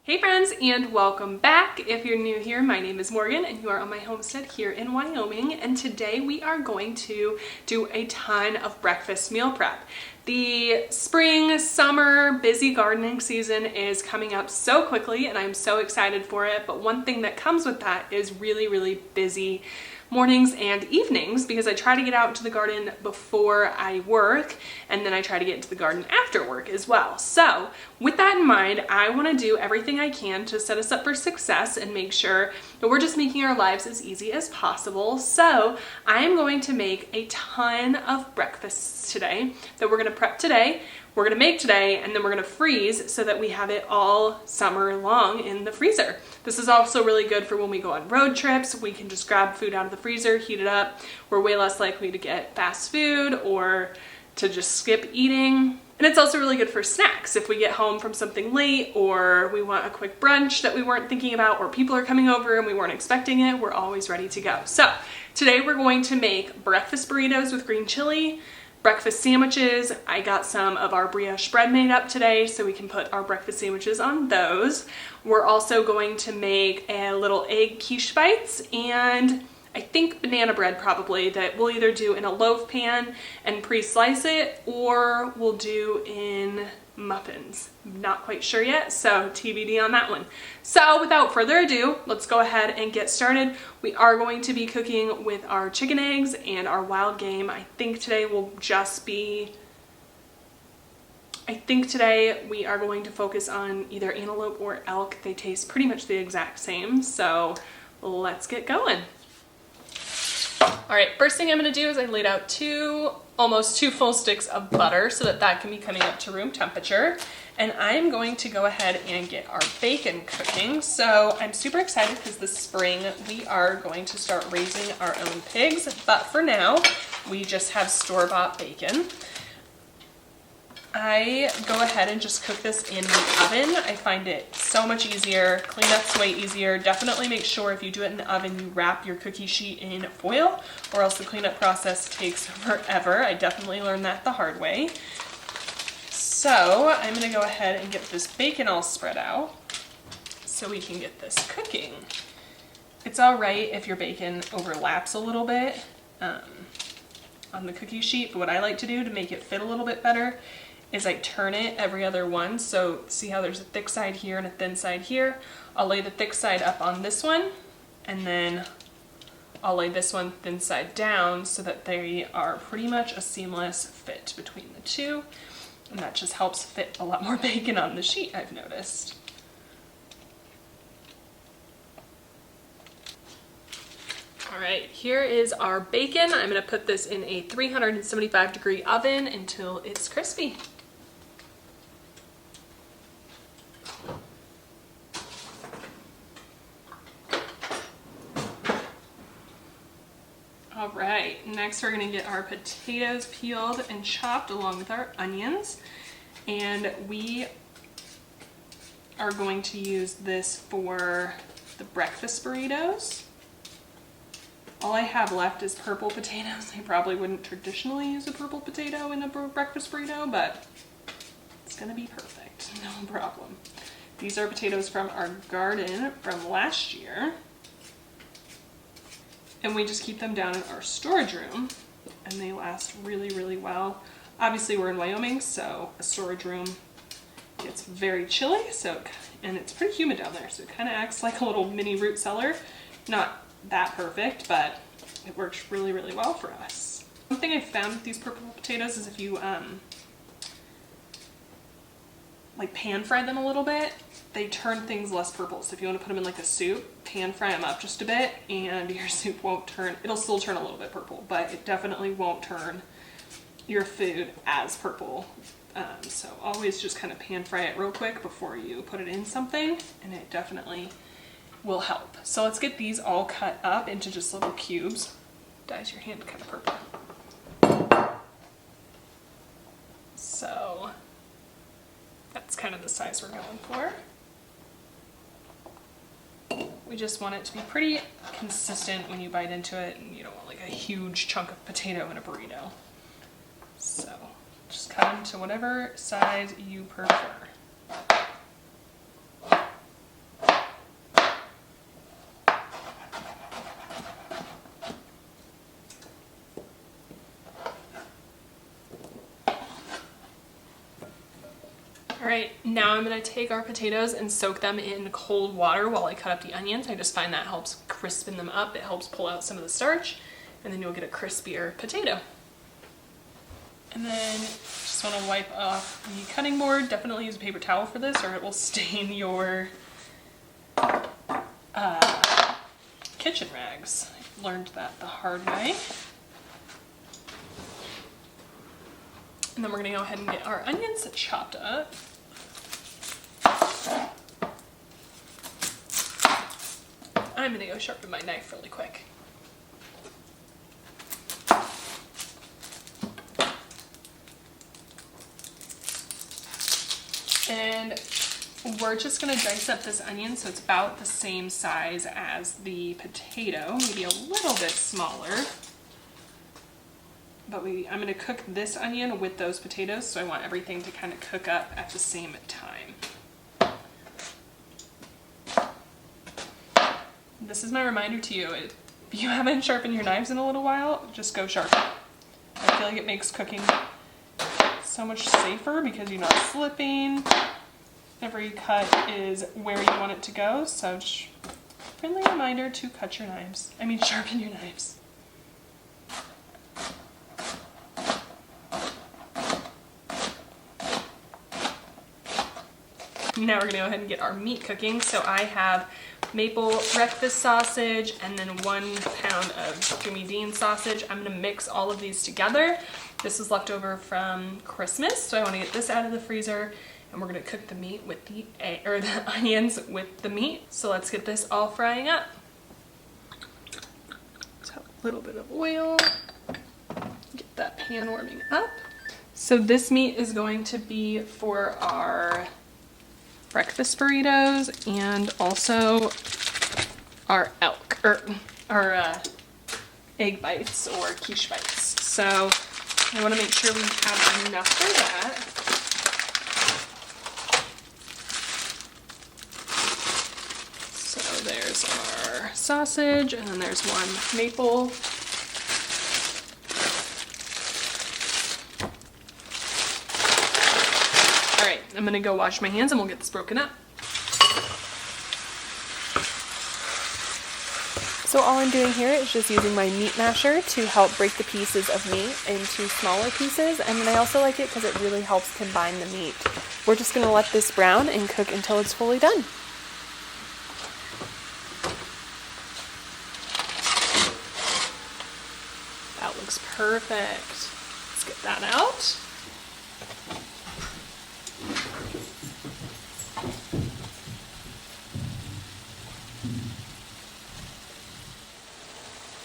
Hey friends, and welcome back. If you're new here, my name is Morgan and you are on my homestead here in Wyoming, and today we are going to do a ton of breakfast meal prep. The spring, summer, busy gardening season is coming up so quickly and I'm so excited for it, but one thing that comes with that is really busy mornings and evenings, because I try to get out into the garden before I work and then I try to get into the garden after work as well. So with that in mind, I want to do everything I can to set us up for success and make sure that we're just making our lives as easy as possible. So I am going to make a ton of breakfasts today that we're going to prep today, we're going to make today, and then we're going to freeze so that we have it all summer long in the freezer. This is also really good for when we go on road trips. We can just grab food out of the freezer, heat it up. We're way less likely to get fast food or to just skip eating. And it's also really good for snacks. If we get home from something late or we want a quick brunch that we weren't thinking about, or people are coming over and we weren't expecting it, we're always ready to go. So today we're going to make breakfast burritos with green chili, breakfast sandwiches. I got some of our brioche bread made up today so we can put our breakfast sandwiches on those. We're also going to make a little egg quiche bites and I think banana bread probably, that we'll either do in a loaf pan and pre-slice it, or we'll do in muffins. Not quite sure yet, so TBD on that one. So without further ado, let's go ahead and get started. We are going to be cooking with our chicken eggs and our wild game. I think today we are going to focus on either antelope or elk. They taste pretty much the exact same, so let's get going. All right, first thing I'm gonna do is I laid out almost two full sticks of butter so that can be coming up to room temperature. And I'm going to go ahead and get our bacon cooking. So I'm super excited because this spring we are going to start raising our own pigs, but for now we just have store-bought bacon. I go ahead and just cook this in the oven. I find it so much easier. Cleanup's way easier. Definitely make sure if you do it in the oven, you wrap your cookie sheet in foil, or else the cleanup process takes forever. I definitely learned that the hard way. So I'm gonna go ahead and get this bacon all spread out so we can get this cooking. It's all right if your bacon overlaps a little bit on the cookie sheet, but what I like to do to make it fit a little bit better is I turn it every other one. So see how there's a thick side here and a thin side here? I'll lay the thick side up on this one, and then I'll lay this one thin side down so that they are pretty much a seamless fit between the two. And that just helps fit a lot more bacon on the sheet, I've noticed. All right, here is our bacon. I'm gonna put this in a 375-degree oven until it's crispy. All right, next we're gonna get our potatoes peeled and chopped along with our onions. And we are going to use this for the breakfast burritos. All I have left is purple potatoes. I probably wouldn't traditionally use a purple potato in a breakfast burrito, but it's gonna be perfect, no problem. These are potatoes from our garden from last year. And we just keep them down in our storage room and they last really well. Obviously we're in Wyoming, so a storage room gets very chilly, and it's pretty humid down there, so it kind of acts like a little mini root cellar. Not that perfect, but it works really well for us. One thing I found with these purple potatoes is if you like pan fry them a little bit, they turn things less purple. So if you want to put them in like a soup, pan fry them up just a bit and your soup won't turn, it'll still turn a little bit purple, but it definitely won't turn your food as purple. So always just kind of pan fry it real quick before you put it in something, and it definitely will help. So let's get these all cut up into just little cubes. Dyes your hand kind of purple. So that's kind of the size we're going for. We just want it to be pretty consistent when you bite into it, and you don't want like a huge chunk of potato in a burrito. So just cut them to whatever size you prefer. All right, now I'm gonna take our potatoes and soak them in cold water while I cut up the onions. I just find that helps crispen them up. It helps pull out some of the starch, and then you'll get a crispier potato. And then just wanna wipe off the cutting board. Definitely use a paper towel for this or it will stain your kitchen rags. I learned that the hard way. And then we're gonna go ahead and get our onions chopped up. I'm gonna go sharpen my knife really quick. And we're just gonna dice up this onion so it's about the same size as the potato, maybe a little bit smaller. But I'm gonna cook this onion with those potatoes, so I want everything to kind of cook up at the same time. This is my reminder to you, if you haven't sharpened your knives in a little while, just go sharpen. I feel like it makes cooking so much safer because you're not slipping. Every cut is where you want it to go, so just friendly reminder to cut your knives. I mean, sharpen your knives. Now we're gonna go ahead and get our meat cooking. So I have maple breakfast sausage and then 1 pound of Jimmy Dean sausage. I'm gonna mix all of these together. This is left over from Christmas, so I wanna get this out of the freezer, and we're gonna cook the meat with the onions with the meat. So let's get this all frying up. So a little bit of oil, get that pan warming up. So this meat is going to be for our breakfast burritos and also our egg bites or quiche bites. So I want to make sure we have enough for that. So there's our sausage, and then there's 1 maple. All right, I'm gonna go wash my hands and we'll get this broken up. So all I'm doing here is just using my meat masher to help break the pieces of meat into smaller pieces, and then I also like it because it really helps combine the meat. We're just going to let this brown and cook until it's fully done. That looks perfect. Let's get that out.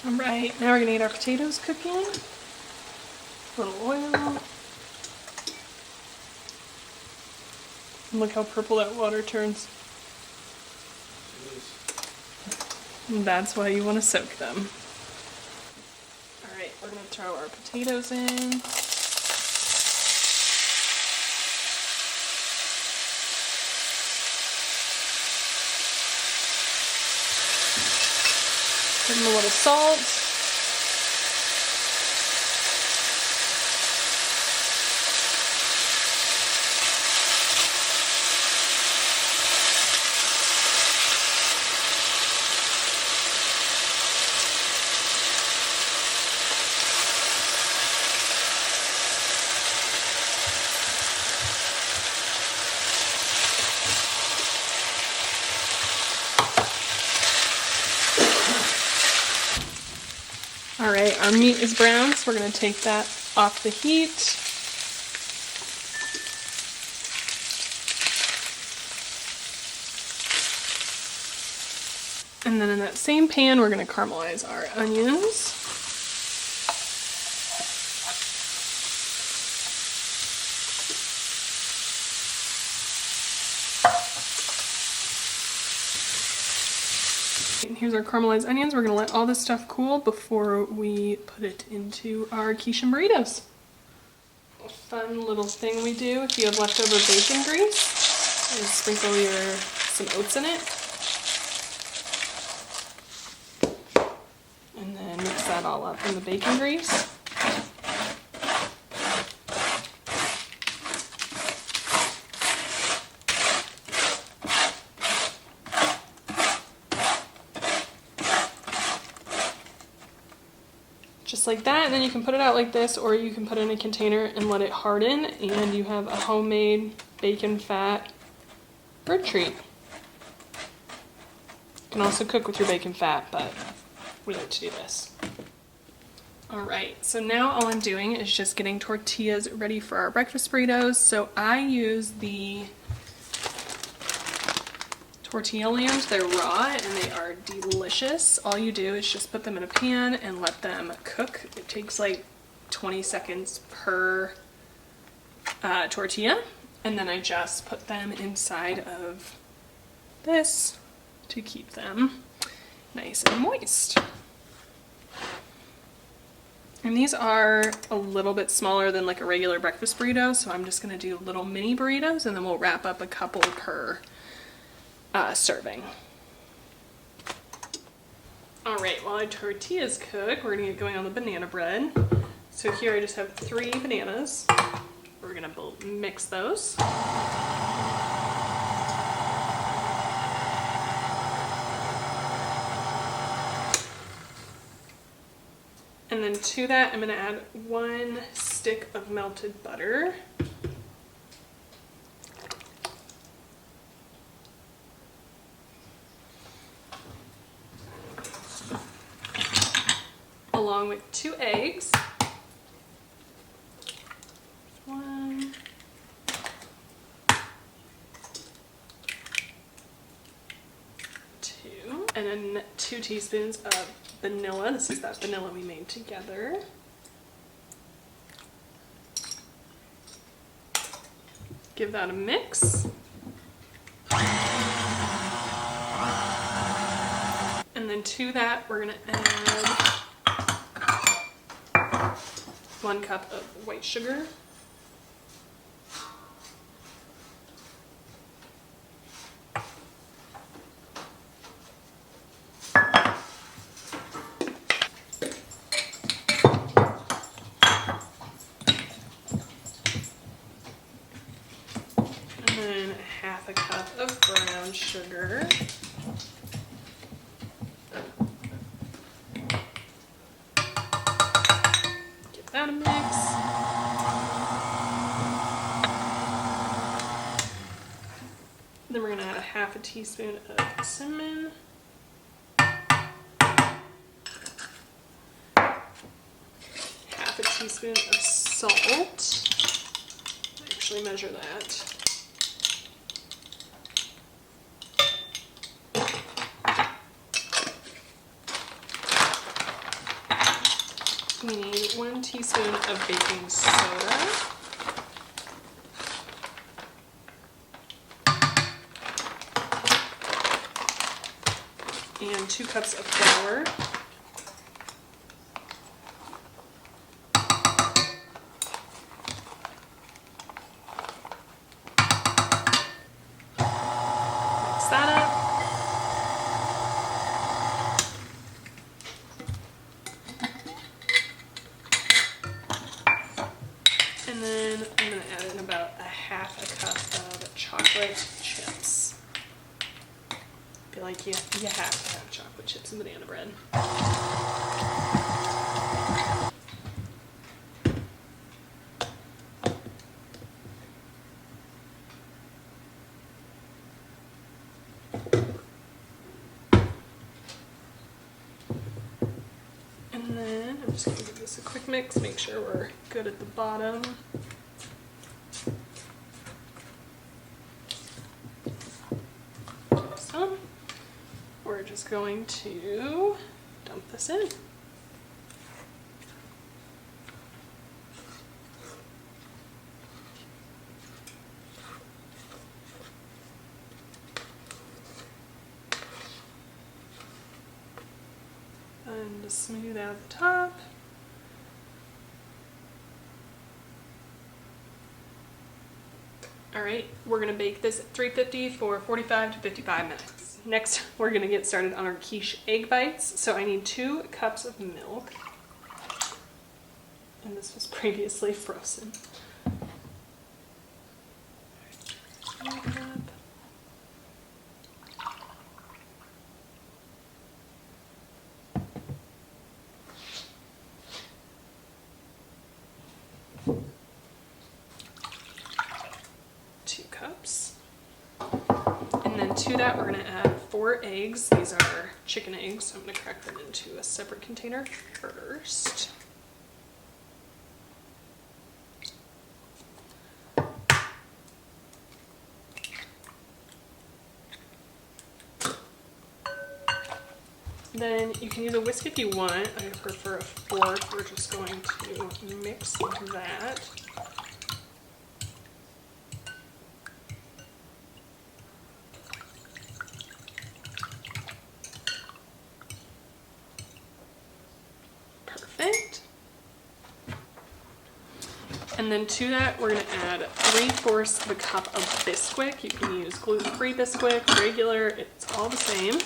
All right, now we're gonna get our potatoes cooking. A little oil. Look how purple that water turns. And that's why you want to soak them. All right, we're gonna throw our potatoes in. Give them a little salt. All right, our meat is brown, so we're going to take that off the heat. And then in that same pan, we're going to caramelize our onions. Here's our caramelized onions. We're going to let all this stuff cool before we put it into our quiche and burritos. A fun little thing we do if you have leftover bacon grease is sprinkle some oats in it. And then mix that all up in the bacon grease. Just like that, and then you can put it out like this, or you can put it in a container and let it harden, and you have a homemade bacon fat bird treat. You can also cook with your bacon fat, but we like to do this. All right, so now all I'm doing is just getting tortillas ready for our breakfast burritos. So I use the tortilla lands. They're raw and they are delicious. All you do is just put them in a pan and let them cook. It takes like 20 seconds per tortilla, and then I just put them inside of this to keep them nice and moist. And these are a little bit smaller than like a regular breakfast burrito, so I'm just gonna do little mini burritos, and then we'll wrap up a couple per serving. All right, while our tortillas cook, we're gonna get going on the banana bread. So here I just have 3 bananas. We're gonna mix those. And then to that, I'm gonna add 1 stick of melted butter. Along with 2 eggs. 1. 2. And then 2 teaspoons of vanilla. This is that vanilla we made together. Give that a mix. And then to that, we're gonna add 1 cup of white sugar. And then 1/2 cup of brown sugar. Give that a mix. Then we're gonna add 1/2 teaspoon of cinnamon. 1/2 teaspoon of salt. Actually measure that. We need 1 teaspoon of baking soda. And 2 cups of flour. Mix that up. And then I'm going to add in about 1/2 cup of chocolate chips. I feel like you have to have chocolate chips and banana bread. And then I'm just going to give this a quick mix, make sure we're good at the bottom. Some. We're just going to dump this in. And to smooth out the top. All right, we're gonna bake this at 350 for 45 to 55 minutes. Next, we're gonna get started on our quiche egg bites. So I need 2 cups of milk. And this was previously frozen. cups. And then to that, we're gonna add 4 eggs. These are chicken eggs, so I'm gonna crack them into a separate container first. Then you can use a whisk if you want. I prefer a fork. We're just going to mix that. Perfect. And then to that, we're going to add 3/4 of a cup of Bisquick. You can use gluten-free Bisquick, regular, it's all the same.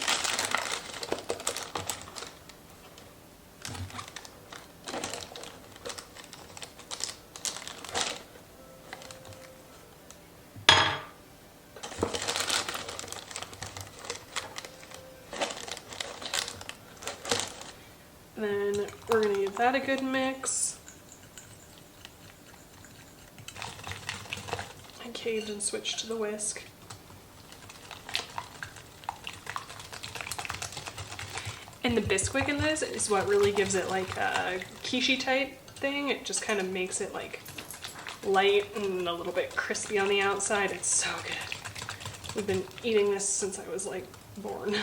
Then we're going to give that a good mix. I caved and switched to the whisk. And the Bisquick in this is what really gives it like a quiche type thing. It just kind of makes it like light and a little bit crispy on the outside. It's so good. We've been eating this since I was like born.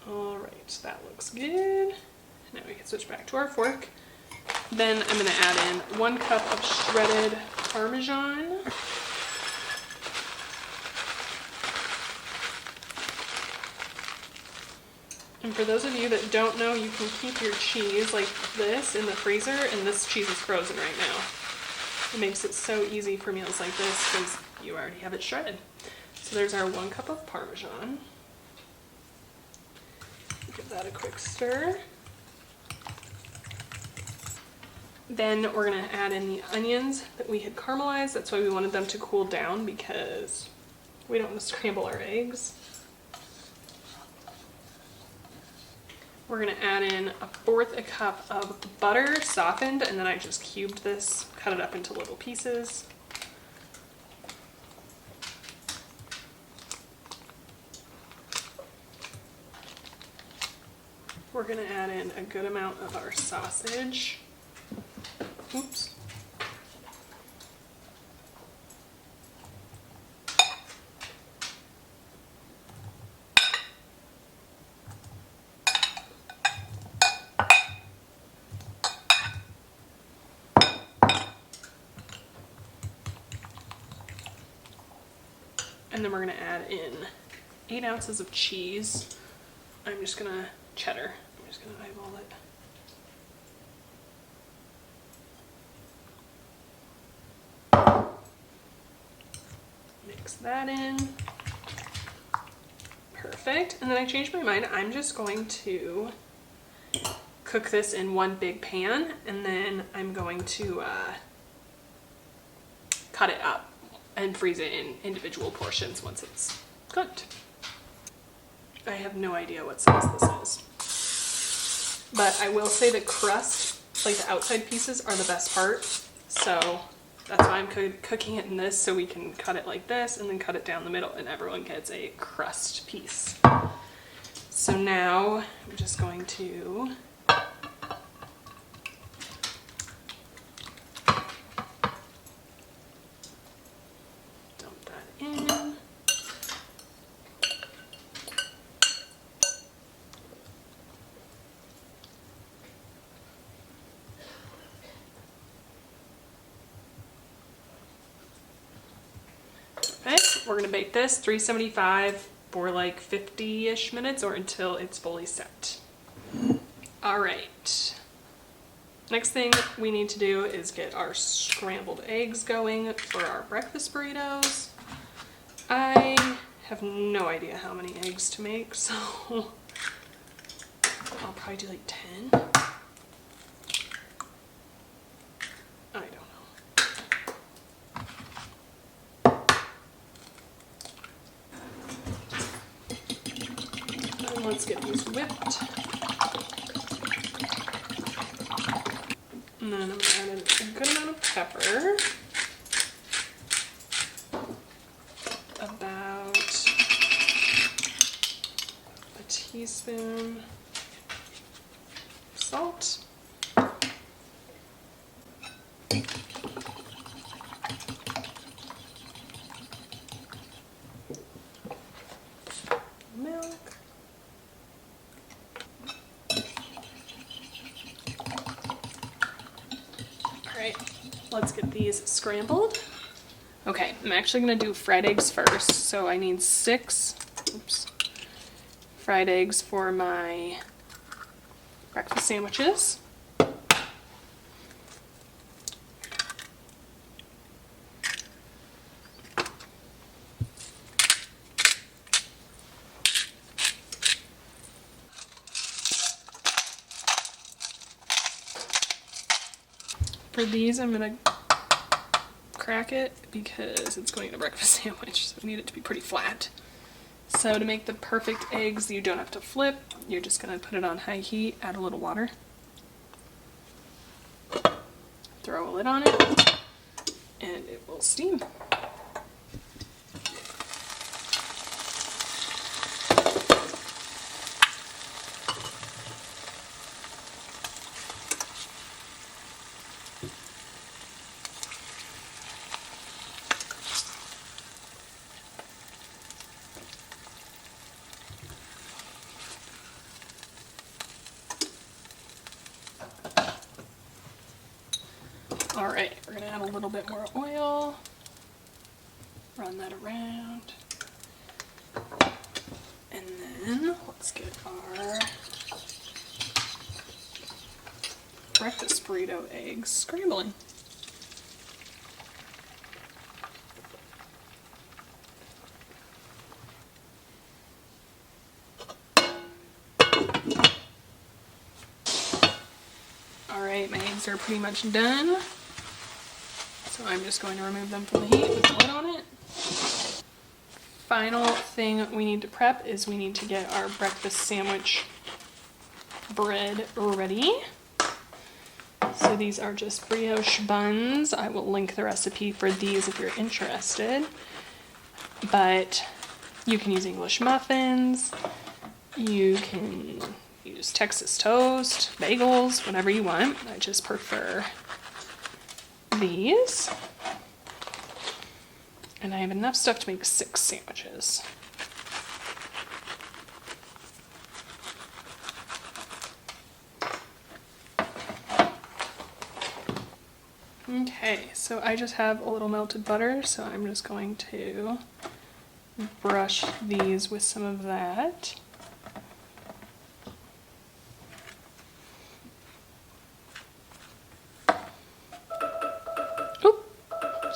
Alright, that looks good. Now we can switch back to our fork. Then I'm going to add in 1 cup of shredded Parmesan. And for those of you that don't know, you can keep your cheese like this in the freezer, and this cheese is frozen right now. It makes it so easy for meals like this because you already have it shredded. So there's our 1 cup of Parmesan. Give that a quick stir. Then we're going to add in the onions that we had caramelized. That's why we wanted them to cool down, because we don't want to scramble our eggs. We're going to add in 1/4 a cup of butter, softened, and then I just cubed this, cut it up into little pieces. We're going to add in a good amount of our sausage. Oops. And then we're going to add in 8 ounces of cheese. I'm just going to cheddar. I'm just going to eyeball it. Mix that in. Perfect. And then I changed my mind. I'm just going to cook this in one big pan, and then I'm going to cut it up and freeze it in individual portions once it's cooked. I have no idea what size this is, but I will say the crust, like the outside pieces, are the best part. So that's why I'm cooking it in this, so we can cut it like this and then cut it down the middle and everyone gets a crust piece. So now I'm just going to dump that in. We're going to bake this 375 for like 50-ish minutes or until it's fully set. All right. Next thing we need to do is get our scrambled eggs going for our breakfast burritos. I have no idea how many eggs to make, so I'll probably do like 10. I don't know. Let's get these whipped. And then I'm going to add a good amount of pepper. About a teaspoon salt. Milk. Alright, let's get these scrambled. Okay, I'm actually going to do fried eggs first, so I need 6 fried eggs for my breakfast sandwiches. For these, I'm going to crack it because it's going in a breakfast sandwich, so I need it to be pretty flat. So to make the perfect eggs, you don't have to flip. You're just going to put it on high heat, add a little water, throw a lid on it, and it will steam. All right, we're gonna add a little bit more oil, run that around, and then let's get our breakfast burrito eggs scrambling. All right, my eggs are pretty much done. So I'm just going to remove them from the heat with the lid on it. Final thing we need to prep is we need to get our breakfast sandwich bread ready. So these are just brioche buns. I will link the recipe for these if you're interested. But you can use English muffins. You can use Texas toast, bagels, whatever you want. I just prefer these, and I have enough stuff to make 6 sandwiches. Okay, so I just have a little melted butter, so I'm just going to brush these with some of that.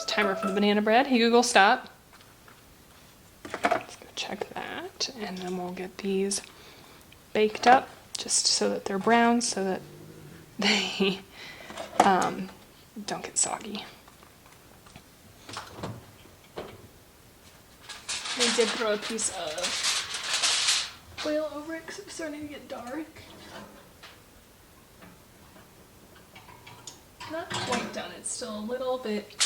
Timer for the banana bread. Hey Google, stop. Let's go check that, and then we'll get these baked up just so that they're brown, so that they don't get soggy. I did throw a piece of oil over it because it's starting to get dark. Not quite done. It's still a little bit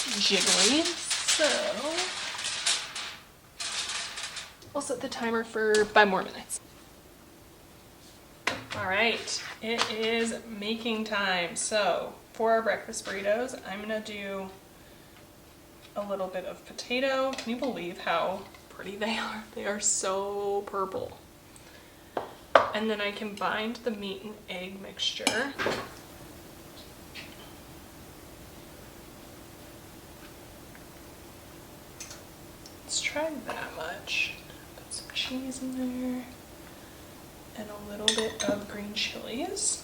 jiggly, so we'll set the timer for 5 more minutes. All right, it is making time. So for our breakfast burritos, I'm gonna do a little bit of potato. Can you believe how pretty they are? They are so purple. And then I combined the meat and egg mixture. Let's try that much. Put some cheese in there and a little bit of green chilies.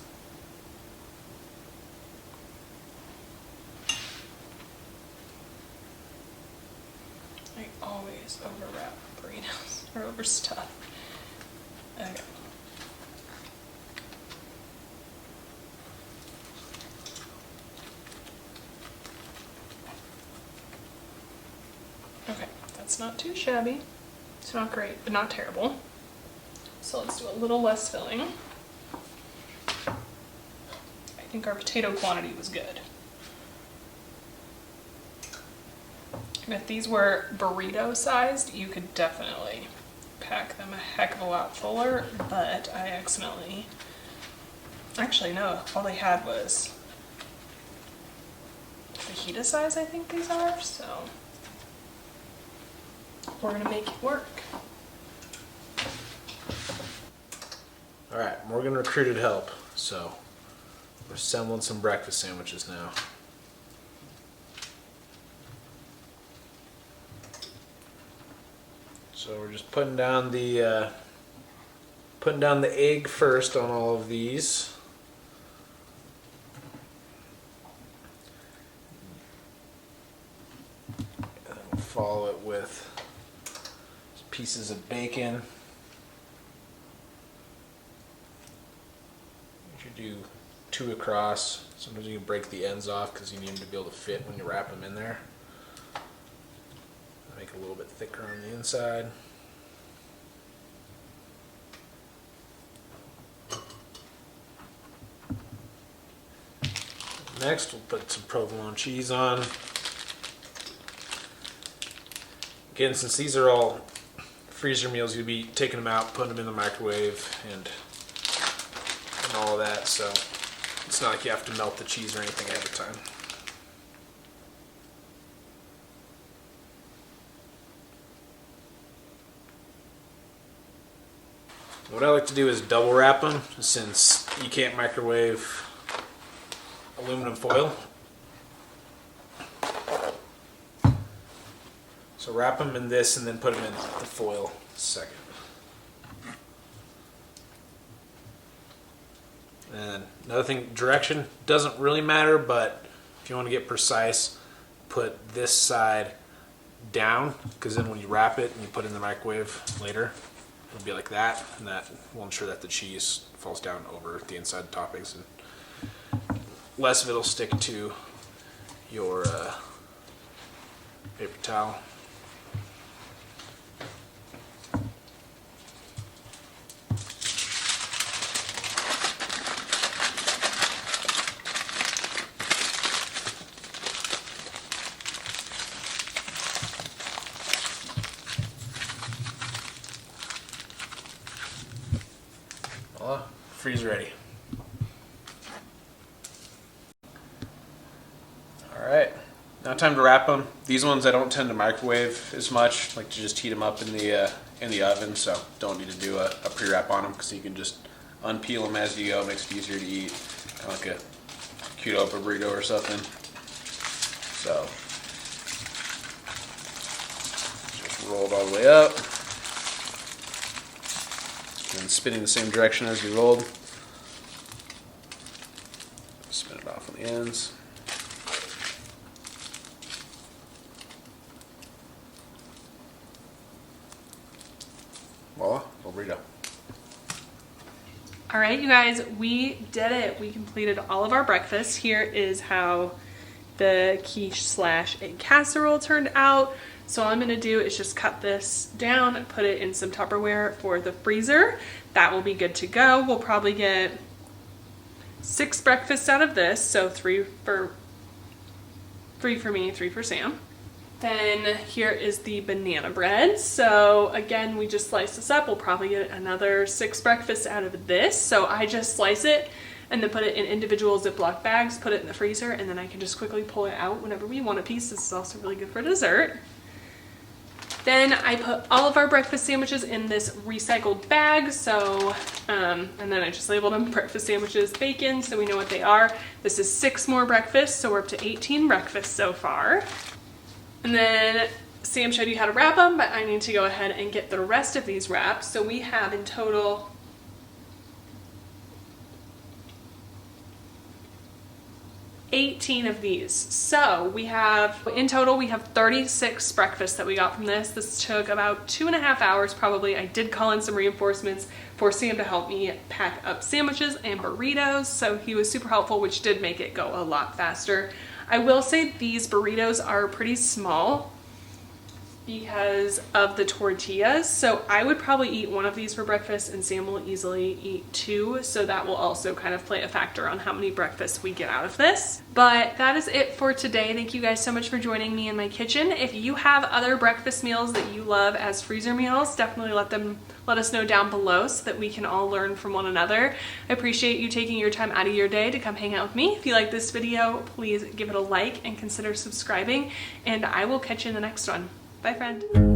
I always overwrap burritos or overstuff. Okay. Okay, that's not too shabby. It's not great, but not terrible. So let's do a little less filling. I think our potato quantity was good. And if these were burrito sized, you could definitely pack them a heck of a lot fuller, but I accidentally, actually no, all they had was fajita size, I think these are, so we're gonna make it work. All right, Morgan recruited help, so we're assembling some breakfast sandwiches now. So we're just putting down the egg first on all of these. And then we'll follow it with pieces of bacon. You should do 2 across. Sometimes you can break the ends off because you need them to be able to fit when you wrap them in there. Make it a little bit thicker on the inside. Next, we'll put some provolone cheese on. Again, since these are all freezer meals, you'll be taking them out, putting them in the microwave, and all of that, so it's not like you have to melt the cheese or anything ahead of time. What I like to do is double wrap them, since you can't microwave aluminum foil. So wrap them in this and then put them in the foil second. And another thing, direction doesn't really matter, but if you want to get precise, put this side down, because then when you wrap it and you put it in the microwave later, it'll be like that, and that will ensure that the cheese falls down over the inside toppings, and less of it will stick to your paper towel. Voila, freeze ready. Alright, now time to wrap them. These ones I don't tend to microwave as much, like to just heat them up in the oven, so don't need to do a pre-wrap on them, because you can just unpeel them as you go. Makes it easier to eat, kind of like a cute open burrito or something. So just roll it all the way up, and spinning the same direction as you rolled. Spin it off on the ends. Voila, burrito. All right, you guys, we did it. We completed all of our breakfast. Here is how the quiche / egg casserole turned out. So all I'm gonna do is just cut this down and put it in some Tupperware for the freezer. That will be good to go. We'll probably get 6 breakfasts out of this. So 3 for me, 3 for Sam. Then here is the banana bread. So again, we just slice this up. We'll probably get another 6 breakfasts out of this. So I just slice it and then put it in individual Ziploc bags, put it in the freezer, and then I can just quickly pull it out whenever we want a piece. This is also really good for dessert. Then I put all of our breakfast sandwiches in this recycled bag. So, and then I just labeled them breakfast sandwiches bacon, so we know what they are. This is 6 more breakfasts, so we're up to 18 breakfasts so far. And then Sam showed you how to wrap them, but I need to go ahead and get the rest of these wrapped. So we have in total 18 of these. So we have, in total, we have 36 breakfasts that we got from this. This took about 2.5 hours probably. I did call in some reinforcements for Sam to help me pack up sandwiches and burritos. So he was super helpful, which did make it go a lot faster. I will say these burritos are pretty small. because of the tortillas. So I would probably eat one of these for breakfast, and Sam will easily eat 2. So that will also kind of play a factor on how many breakfasts we get out of this. But that is it for today. Thank you guys so much for joining me in my kitchen. If you have other breakfast meals that you love as freezer meals, definitely let us know down below so that we can all learn from one another. I appreciate you taking your time out of your day to come hang out with me. If you like this video, please give it a like and consider subscribing, and I will catch you in the next one. Bye, friend.